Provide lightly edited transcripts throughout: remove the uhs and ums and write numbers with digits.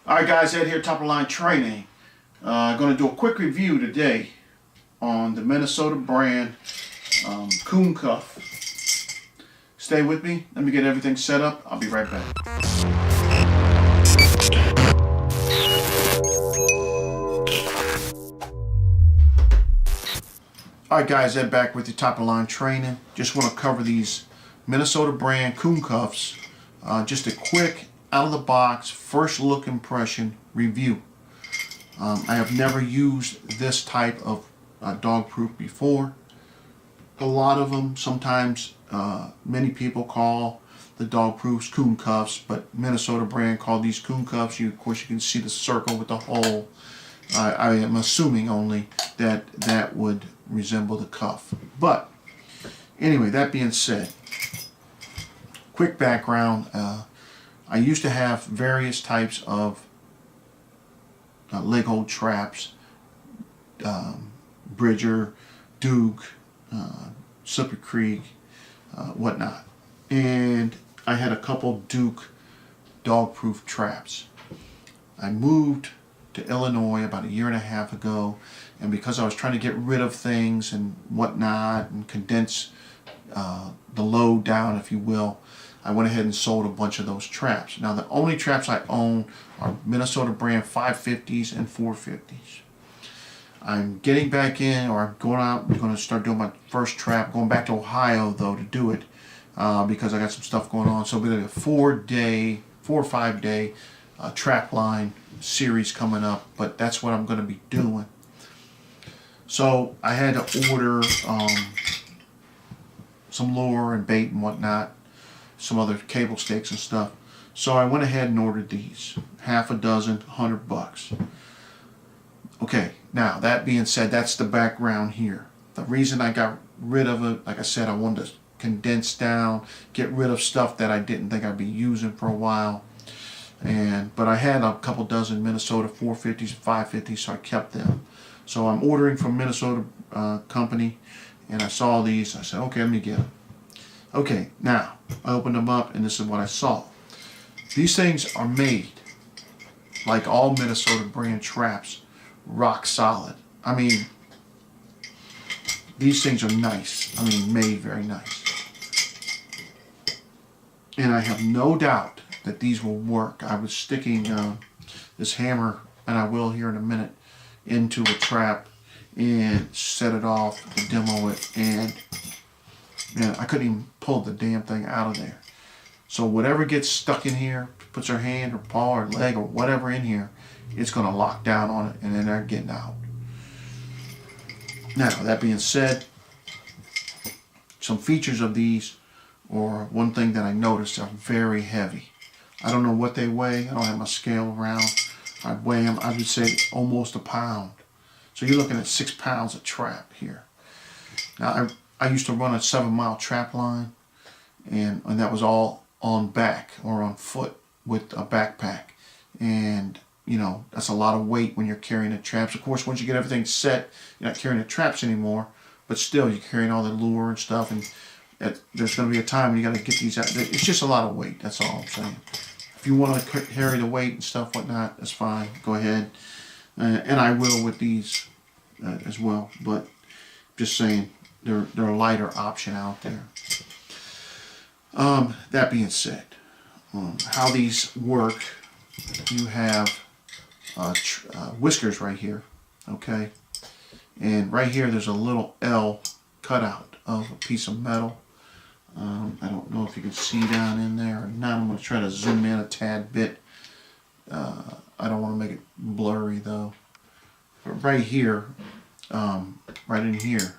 Alright guys, Ed here, Top of the Line Training. Going to do a quick review today on the Minnesota brand Coon cuff. Stay with me, let me get everything set up, I'll be right back. Alright guys, Ed back with the Top of the Line Training. Just want to cover these Minnesota brand Coon cuffs. Just a quick out of the box first look impression review. I have never used this type of dog proof before. A lot of them, sometimes many people call the dog proofs Coon cuffs, but Minnesota brand call these Coon cuffs. Of course you can see the circle with the hole. I am assuming only that that would resemble the cuff. But anyway, that being said, quick background. I used to have various types of leg hold traps, Bridger, Duke, Slippery Creek, whatnot. And I had a couple Duke dog proof traps. I moved to Illinois about a year and a half ago, and because I was trying to get rid of things and whatnot and condense the load down, if you will, I went ahead and sold a bunch of those traps. Now the only traps I own are Minnesota brand 550s and 450s. I'm getting back in, or I'm going out, I'm going to start doing my first trap, going back to Ohio though to do it, because I got some stuff going on. So we have a 4 or 5 day trap line series coming up, but that's what I'm going to be doing. So I had to order some lure and bait and whatnot, some other cable sticks and stuff. So I went ahead and ordered these, half a dozen, $100. Okay, now that being said, that's the background here. The reason I got rid of it, like I said, I wanted to condense down, get rid of stuff that I didn't think I'd be using for a while. But I had a couple dozen Minnesota 450s and 550s, so I kept them. So I'm ordering from Minnesota company, and I saw these. I said, okay, let me get them. Okay, now I opened them up, and this is what I saw. These things are made like all Minnesota brand traps, rock solid. I mean, these things are nice. I mean, made very nice. And I have no doubt that these will work. I was sticking this hammer, and I will here in a minute, into a trap and set it off to demo it, and I couldn't even pull the damn thing out of there. So whatever gets stuck in here, puts her hand or paw or leg or whatever in here, it's going to lock down on it, and then they're getting out. Now, that being said, some features of these, or one thing that I noticed, are very heavy. I don't know what they weigh. I don't have my scale around. I weigh them, I would say almost a pound. So you're looking at 6 pounds of trap here. Now, I used to run a 7-mile trap line, and that was all on back or on foot with a backpack. And, you know, that's a lot of weight when you're carrying the traps. Of course, once you get everything set, you're not carrying the traps anymore, but still, you're carrying all the lure and stuff, and there's going to be a time when you got to get these out. It's just a lot of weight, that's all I'm saying. If you want to carry the weight and stuff, whatnot, that's fine. Go ahead. And I will with these as well. But just saying, they're a lighter option out there. That being said, how these work, you have whiskers right here, okay? And right here, there's a little L cutout of a piece of metal. I don't know if you can see down in there or not. I'm going to try to zoom in a tad bit. I don't want to make it blurry though. But right here, right in here,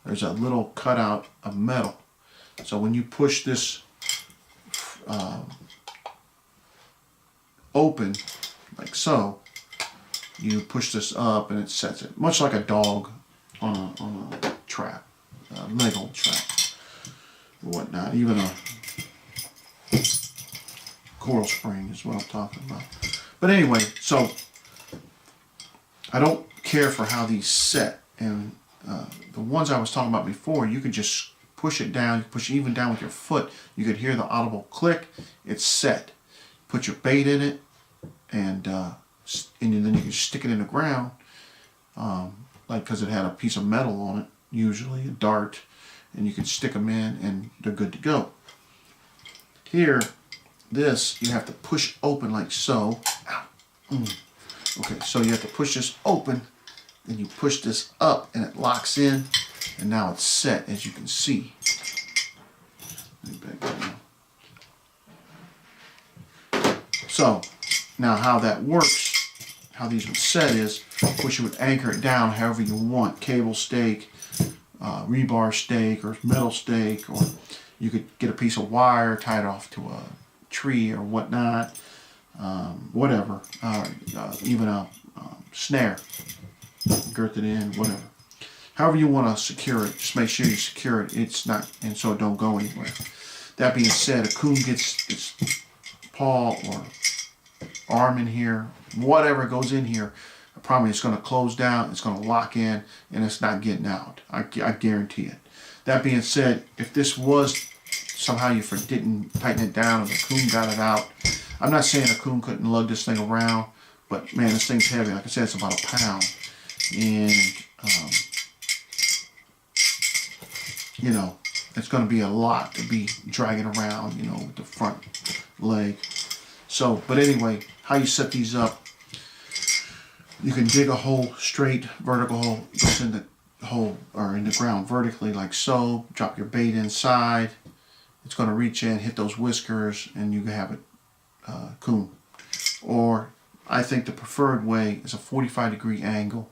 there's a little cutout of metal. So when you push this open, like so, you push this up and it sets it. Much like a dog on a trap, a leg hold trap. Whatnot, even a coral spring is what I'm talking about. But anyway, so I don't care for how these set, and the ones I was talking about before, you could just push it down, push it even down with your foot. You could hear the audible click. It's set. Put your bait in it, and then you can stick it in the ground, like because it had a piece of metal on it, usually a dart, and you can stick them in and they're good to go. Here, this you have to push open like so. Okay, so you have to push this open, and you push this up and it locks in, and now it's set, as you can see. So now how that works, how these would set is, of course you would anchor it down however you want, cable stake, rebar stake, or metal stake, or you could get a piece of wire, tie it off to a tree or whatnot, whatever, even a snare, girth it in, whatever. However you want to secure it, just make sure you secure it. It's not, and so it don't go anywhere. That being said, a coon gets its paw or arm in here, whatever goes in here, I promise it's going to close down, it's going to lock in, and it's not getting out. I guarantee it. That being said, if this was somehow you didn't tighten it down and the coon got it out, I'm not saying a coon couldn't lug this thing around, but man, this thing's heavy. Like I said, it's about a pound, and you know, it's going to be a lot to be dragging around, you know, with the front leg. So, but anyway, how you set these up, you can dig a hole, straight vertical hole, goes in the hole or in the ground vertically like so, drop your bait inside, it's going to reach in, hit those whiskers, and you can have it coon. Or I think the preferred way is a 45-degree angle,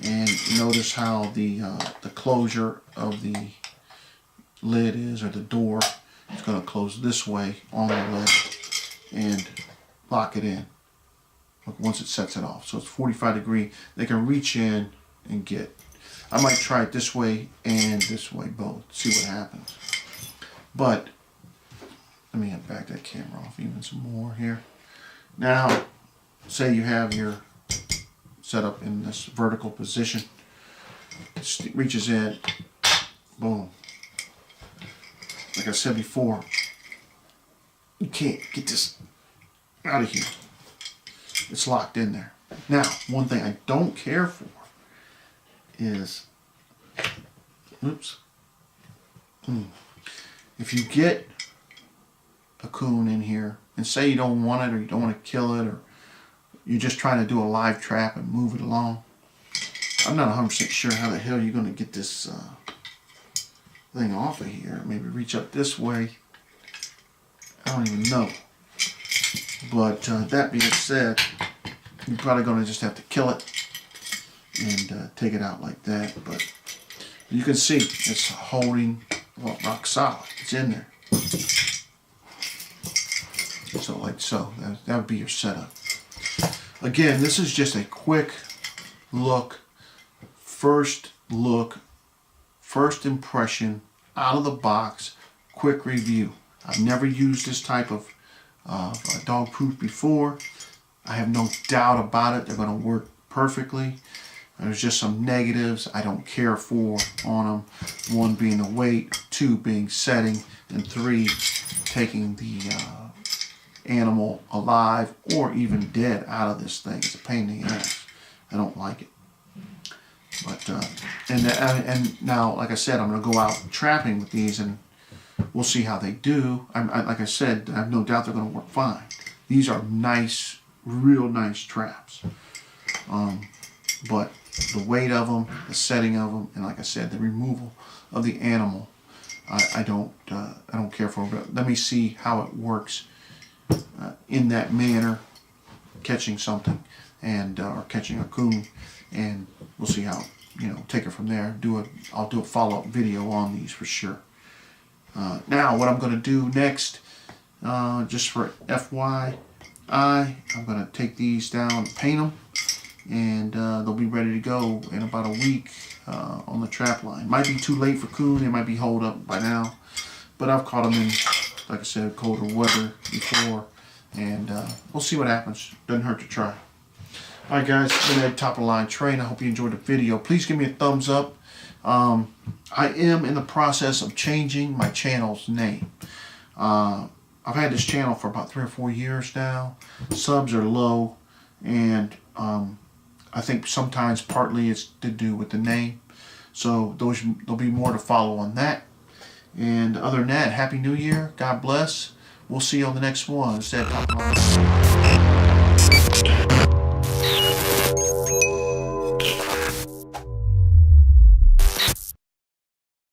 and notice how the closure of the lid is, or the door, it's going to close this way on the lid and lock it in once it sets it off. So it's 45-degree. They can reach in and get. I might try it this way and this way both, see what happens. But let me back that camera off even some more here. Now, say you have your setup in this vertical position. It reaches in, boom. Like I said before, you can't get this out of here. It's locked in there. Now, one thing I don't care for is, oops, if you get a coon in here and say you don't want it, or you don't want to kill it, or you're just trying to do a live trap and move it along, I'm not 100% sure how the hell you're going to get this thing off of here. Maybe reach up this way. I don't even know. But that being said, you're probably going to just have to kill it and take it out like that. But you can see it's holding, well, rock solid. It's in there. So like so, that would be your setup. Again, this is just a quick look, first impression, out of the box, quick review. I've never used this type of dog proof before. I have no doubt about it. They're going to work perfectly. There's just some negatives I don't care for on them. One being the weight, two being setting, and three taking the animal alive or even dead out of this thing. It's a pain in the ass. I don't like it. But and now, like I said, I'm going to go out trapping with these, and we'll see how they do. Like I said, I have no doubt they're going to work fine. These are nice, real nice traps. But the weight of them, the setting of them, and like I said, the removal of the animal, I don't care for. But let me see how it works in that manner, catching something, and or catching a coon, and we'll see how, take it from there. I'll do a follow-up video on these for sure. Now, what I'm going to do next, just for FYI, I'm going to take these down and paint them, and they'll be ready to go in about a week on the trap line. Might be too late for coon. They might be holed up by now, but I've caught them in, like I said, colder weather before, and we'll see what happens. Doesn't hurt to try. Alright guys, it's been Ed, Top of the Line Train. I hope you enjoyed the video. Please give me a thumbs up. I am in the process of changing my channel's name. I've had this channel for about 3 or 4 years now. Subs are low, and I think sometimes partly it's to do with the name. So there'll be more to follow on that. And other than that, Happy New Year. God bless. We'll see you on the next one. Instead of talking about